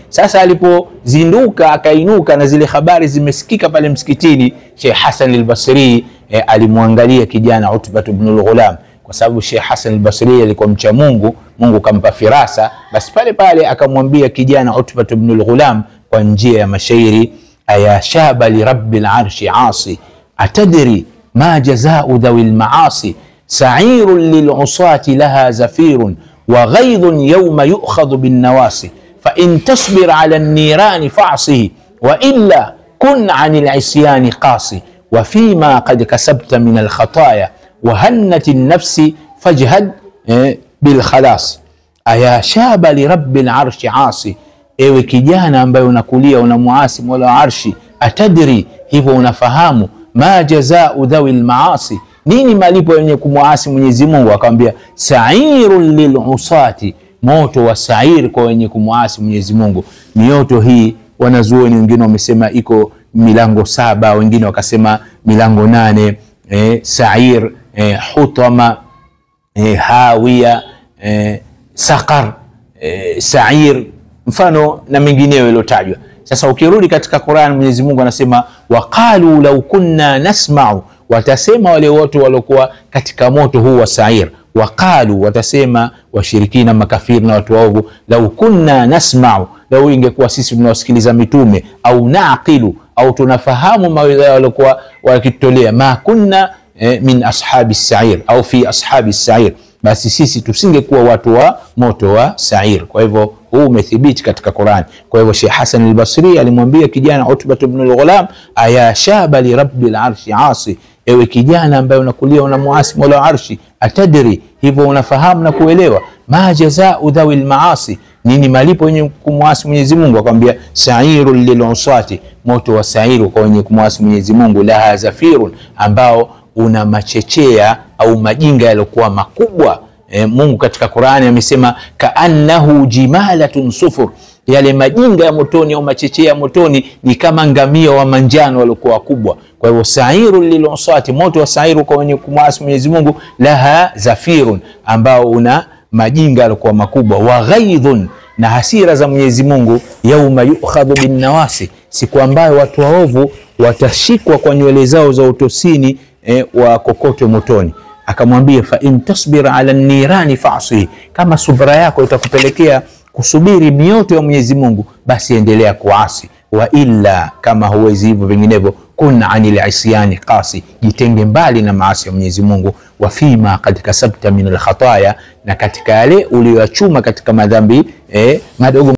Sasa alipozinduka akainuka na zile habari zimesikika pale msikitini, Sheikh Hassan al-Basri alimwangalia kijana Utbah ibn al-Ghulam, kwa sababu Sheikh Hassan al-Basri alikuwa mcha Mungu, Mungu kampa firasa. Basi pale pale akamwambia kijana Utbah ibn al-Ghulam kwa njia ya mashairi, aya shaba li rabbil arshi asi atadri ma jazaa'u dhawil maasi sa'irun lil usati laha zafirun wa ghaidhun yawma yu'khadhu bin nawasi fa in tasbir 'ala an-niran fa'sihi wa illa kun 'anil 'isyani qasi wa fima qad kasabta min al-khataya wa hannat an-nafsi fajhad bil khalas. Aya shaba li rabbil arshi asi, ewe kijana ambaye unakulia unamuasi Mola wa Arshi, atadri, hivyo unafahamu, ma jazaa'u dhawil maasi, nini malipo yenye kumuasi Mwenyezi Mungu? Akamwambia sa'irun lil usati, moto wa sa'ir kwa wenye kumuasi Mwenyezi Mungu. Mioto hii wanazuoni wengine wamesema iko milango 7, wengine wakasema milango 8. Sa'ir, hutama, hawiya, saqar, sa'ir, mfano na mengineyo yalotajwa. Sasa ukirudi katika Qur'an, Mwenyezi Mungu anasema waqalu law kunna nasma'u, watasema wale wote waliokuwa katika moto huu wa sa'ir. Waqalu, watasema washirikina, makafiri na watu waovu, law kunna nasma'u, lau ingekuwa sisi tunawasikiliza mitume, au naqilu, au tunafahamu mawaidha waliokuwa wakitolea, ma kunna min ashabi sa'ir au fi ashabi sa'ir, basi sisi tusingekuwa watu wa moto wa sa'ir. Kwa hivyo huu umethibiti katika Qur'an. Kwa hivyo Sheikh Hassan al-Basri alimwambia kijana Utbah ibn al-Ghulam, aya shaba li rabbil arshi asi, ewe kijana ambaye unakulia unamuasi Mola wa Arshi, atadri, hivyo unafahamu na kuelewa, ma jazaa'u dhawil maasi, nini malipo yenye kumuasi Mwenyezi Mungu? Akamwambia sa'irul lil usati, moto wa sa'iru kwa wenye kumuasi Mwenyezi Mungu, laha zafirun, ambao una machechea au majinga yaliokuwa makubwa. Mungu katika Qur'ani amesema kaannahu jimalatun sufur, yale majinga ya motoni au machechea ya motoni ni kama ngamia wa manjano waliokuwa wakubwa. Kwa hivyo sa'irul lil usati, moto wa sa'iru kwa wenye kumuasi Mwenyezi Mungu, laha zafirun, ambao una majinga yaliokuwa makubwa, wa ghaidhun, na hasira za Mwenyezi Mungu, yauma yu'khadhu bin nawasi, siku ambayo watu waovu watashikwa kwa nywele zao za utosini wa kokoto motoni. Akamwambia fa in tasbir ala nirani fa'si, kama subra yako itakupelekea kusubiri mioto ya Mwenyezi Mungu, basi endelea kuasi. Wa illa, kama huwezi hivyo vinginevyo, kun anil isyani qasi, jitenge mbali na maasi ya Mwenyezi Mungu. Wa fima qad kasabta min al khataya, na katika yale uliyochuma katika madhambi madogo